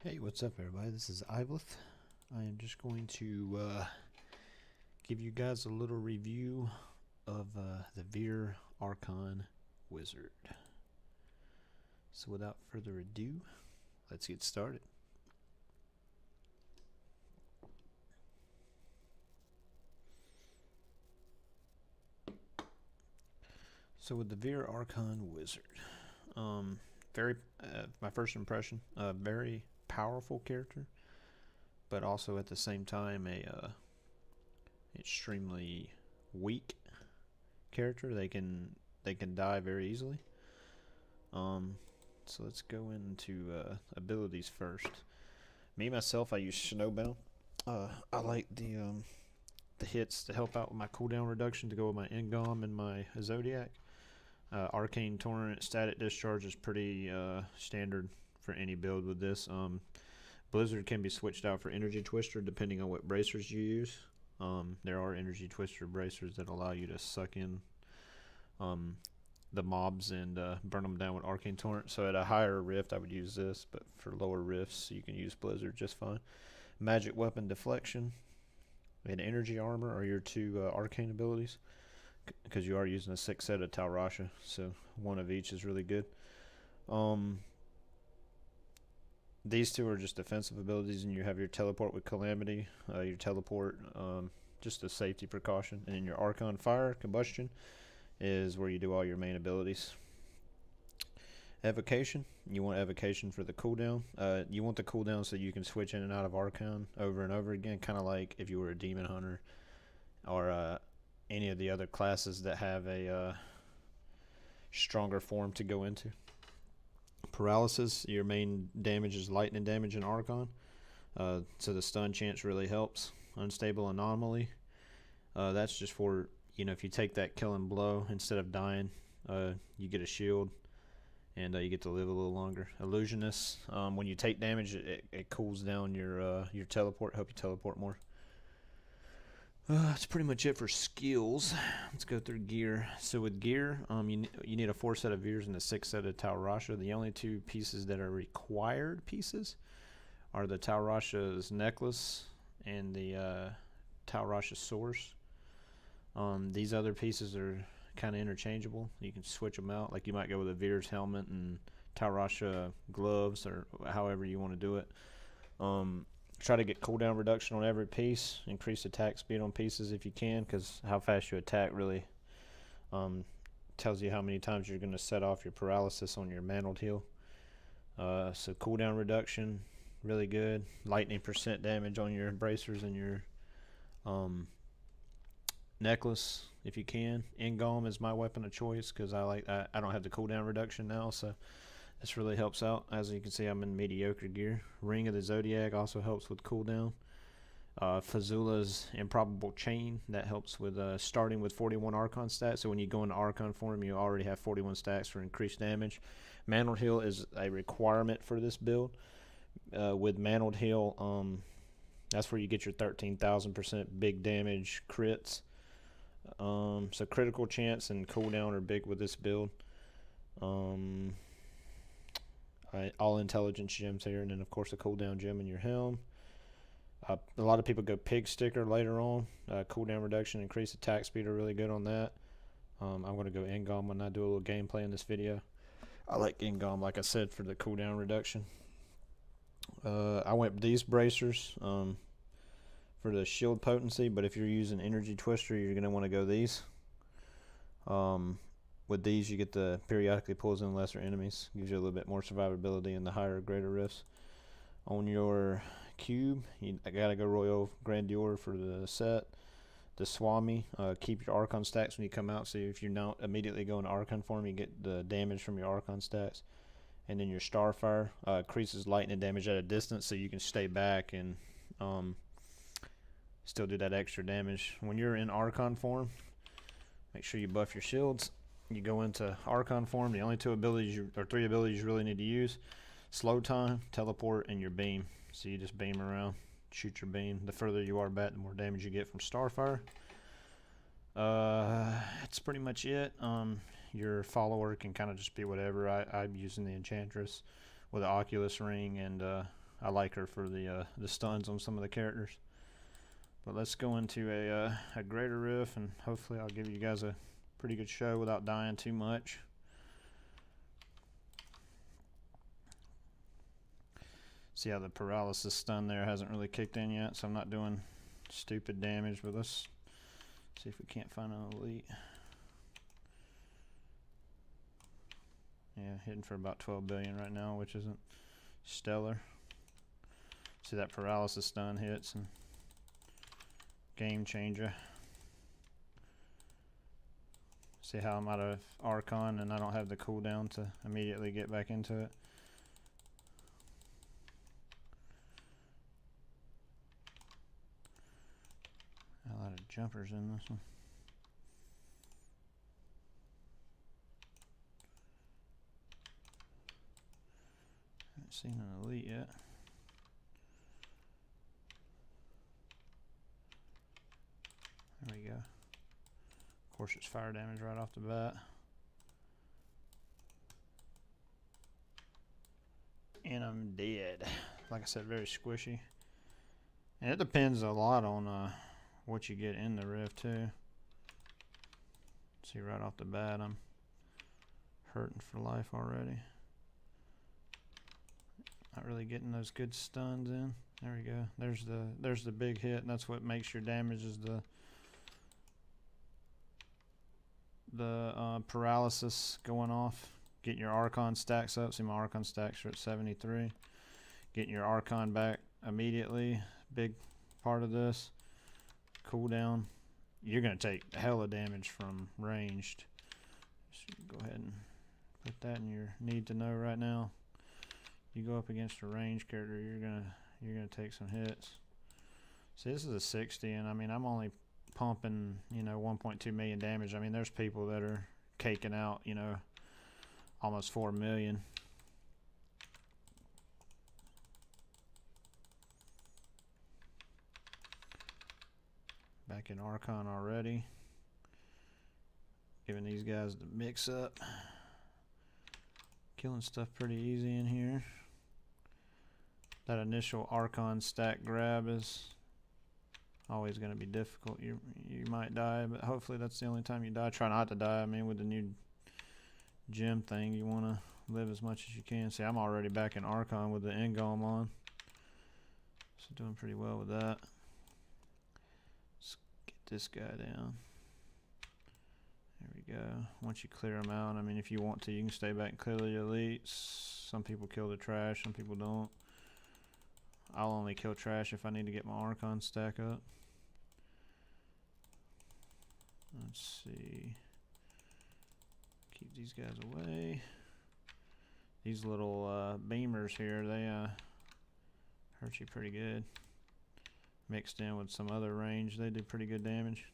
Hey, what's up, everybody? This is Ivlith. I am just going to give you guys a little review of the Veer Archon Wizard. So, without further ado, let's get started. So, with the Veer Archon Wizard, very my first impression, very powerful character, but also at the same time a extremely weak character. They can die very easily. So let's go into abilities first. Me myself, I use Snowbound. I like the hits to help out with my cooldown reduction to go with my Ingom and my Zodiac. Arcane Torrent Static Discharge is pretty standard for any build with this. Blizzard can be switched out for Energy Twister depending on what bracers you use. There are Energy Twister bracers that allow you to suck in the mobs and burn them down with Arcane Torrent. So at a higher rift I would use this, but for lower rifts you can use Blizzard just fine. Magic Weapon Deflection and Energy Armor are your two arcane abilities, because you are using a 6 set of Tal Rasha, so one of each is really good. These two are just defensive abilities, and you have your Teleport with Calamity, your Teleport, just a safety precaution, and then your Archon Fire Combustion is where you do all your main abilities. Evocation, you want Evocation for the cooldown. You want the cooldown so you can switch in and out of Archon over and over again, kind of like if you were a Demon Hunter or any of the other classes that have a stronger form to go into. Paralysis, your main damage is lightning damage in Archon, so the stun chance really helps. Unstable Anomaly, that's just for, if you take that killing blow, instead of dying, you get a shield, and you get to live a little longer. Illusionist, when you take damage, it cools down your teleport, help you teleport more. That's pretty much it for skills. Let's go through gear. So with gear, you need a 4 set of Veers and a 6 set of Tal Rasha. The only two pieces that are required pieces are the Tal Rasha's necklace and the Tal Rasha source. These other pieces are kind of interchangeable. You can switch them out. Like you might go with a Veer's helmet and Tal Rasha gloves, or however you want to do it. Try to get cooldown reduction on every piece. Increase attack speed on pieces if you can, because how fast you attack really tells you how many times you're going to set off your paralysis on your mantled heal. So cooldown reduction, really good. Lightning % damage on your bracers and your necklace if you can. Ingom is my weapon of choice because I don't have the cooldown reduction now, so this really helps out. As you can see, I'm in mediocre gear. Ring of the Zodiac also helps with cooldown. Fazula's Improbable Chain, that helps with starting with 41 Archon stats. So when you go into Archon form, you already have 41 stacks for increased damage. Mantled Heal is a requirement for this build. With Mantled Heal, that's where you get your 13,000% big damage crits. So critical chance and cooldown are big with this build. All intelligence gems here, and then of course a cooldown gem in your helm. A lot of people go pig sticker later on. Cooldown reduction, increased attack speed are really good on that. I'm going to go Ingom when I do a little gameplay in this video. I like Ingom, like I said, for the cooldown reduction. I went with these bracers for the shield potency, but if you're using Energy Twister, you're going to want to go these. With these, you get the periodically pulls in lesser enemies. Gives you a little bit more survivability in the higher, greater rifts. On your cube, I gotta go Royal Grandeur for the set. The Swami, keep your Archon stacks when you come out. So if you're not immediately going to Archon form, you get the damage from your Archon stacks. And then your Starfire increases lightning damage at a distance, so you can stay back and still do that extra damage. When you're in Archon form, make sure you buff your shields. You go into Archon form, the only 2 abilities or 3 abilities you really need to use: slow time, teleport, and your beam. So you just beam around, shoot your beam. The further you are back, the more damage you get from Starfire. That's pretty much it. Your follower can kind of just be whatever. I'm using the Enchantress with an Oculus ring and a I like her for the stuns on some of the characters. But let's go into a greater riff, and hopefully I'll give you guys a pretty good show without dying too much. See how the paralysis stun there hasn't really kicked in yet, so I'm not doing stupid damage, but let's see if we can't find an elite. Yeah, hitting for about 12 billion right now, which isn't stellar. See that paralysis stun hits and game changer. See how I'm out of Archon and I don't have the cooldown to immediately get back into it. A lot of jumpers in this one. Haven't seen an elite yet. There we go. Of course, it's fire damage right off the bat. And I'm dead. Like I said, very squishy. And it depends a lot on what you get in the rift too. See, right off the bat, I'm hurting for life already. Not really getting those good stuns in. There we go. There's the big hit, and that's what makes your damage, is the paralysis going off. Getting your Archon stacks up. See, my Archon stacks are at 73. Getting your Archon back immediately. Big part of this. Cooldown. You're going to take hella damage from ranged. So go ahead and put that in your need to know right now. You go up against a ranged character, you're gonna take some hits. See, this is a 60, and I mean, I'm only pumping, you know, 1.2 million damage. I mean, there's people that are caking out, you know, almost 4 million. Back in Archon already. Giving these guys the mix up. Killing stuff pretty easy in here. That initial Archon stack grab is always going to be difficult. You might die, but hopefully that's the only time you die. Try not to die. I mean, with the new gem thing, you want to live as much as you can. See, I'm already back in Archon with the Engulm on. So doing pretty well with that. Let's get this guy down. There we go. Once you clear them out, I mean, if you want to, you can stay back and clear the elites. Some people kill the trash, some people don't. I'll only kill trash if I need to get my Archon stack up. Let's see. Keep these guys away. These little beamers here, they hurt you pretty good. Mixed in with some other range, they do pretty good damage.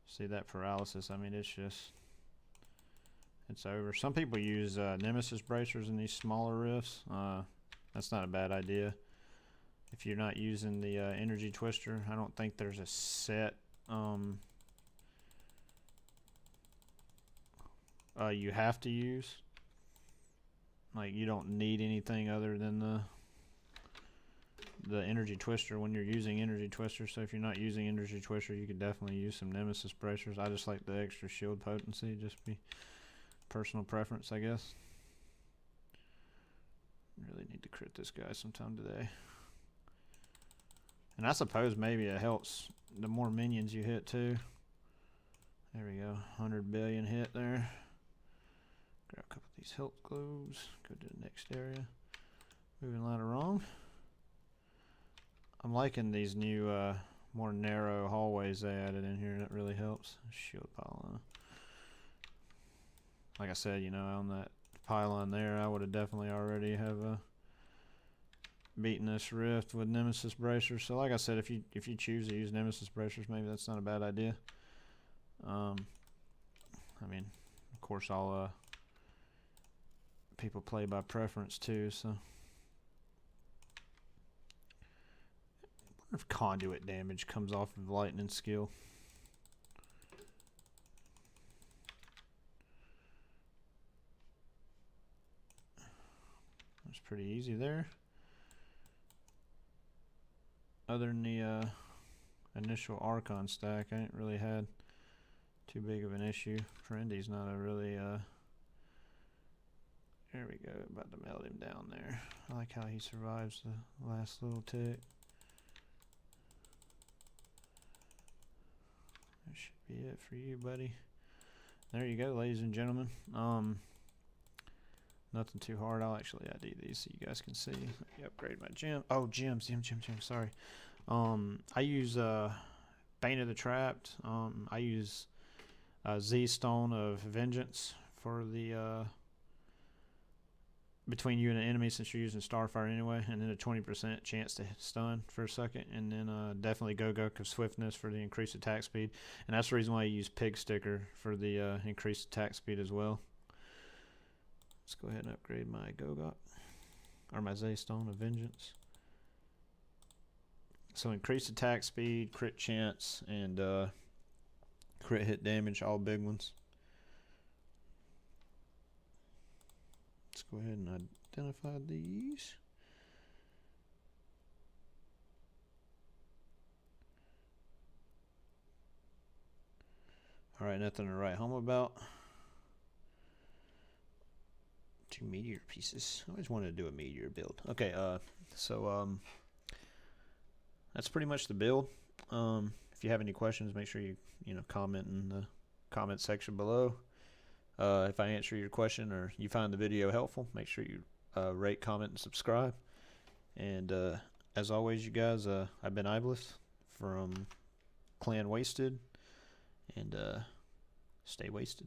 See that paralysis, I mean, it's over. Some people use Nemesis bracers in these smaller rifts. That's not a bad idea. If you're not using the energy twister, I don't think there's a set you have to use. Like, you don't need anything other than the energy twister when you're using energy twister. So if you're not using energy twister, you could definitely use some Nemesis bracers. I just like the extra shield potency, just be personal preference, I guess. Really need to crit this guy sometime today. And I suppose maybe it helps the more minions you hit too. There we go, 100 billion hit there. Grab a couple of these health globes, go to the next area. Moving right along. I'm liking these new more narrow hallways they added in here. That really helps. Shield pylon. Like I said, you know, on that pylon there, I would have definitely already have beaten this rift with Nemesis bracers. So like I said, if you choose to use Nemesis bracers, maybe that's not a bad idea. I mean, of course, all people play by preference too. So, I wonder if conduit damage comes off of lightning skill. That's pretty easy there. other than the initial Archon stack, I ain't really had too big of an issue. Trendy's not a really there we go, about to melt him down there. I like how he survives the last little tick. That should be it for you, buddy. There you go, ladies and gentlemen. Nothing too hard. I'll actually ID these so you guys can see. Let me upgrade my gem. Oh, gems, sorry. I use Bane of the Trapped. I use Z Stone of Vengeance for the between you and an enemy, since you're using Starfire anyway, and then a 20% chance to stun for a second, and then definitely Go-Guk of Swiftness for the increased attack speed, and that's the reason why I use Pig Sticker for the increased attack speed as well. Let's go ahead and upgrade my Go-Guk, or my Z Stone of Vengeance. So increased attack speed, crit chance, and crit hit damage, all big ones. Let's go ahead and identify these. Alright, nothing to write home about. 2 meteor pieces. I always wanted to do a meteor build. Okay, so that's pretty much the build. If you have any questions, make sure you comment in the comment section below. If I answer your question or you find the video helpful, make sure you rate, comment, and subscribe. And as always, you guys, I've been Iblis from Clan Wasted, and stay wasted.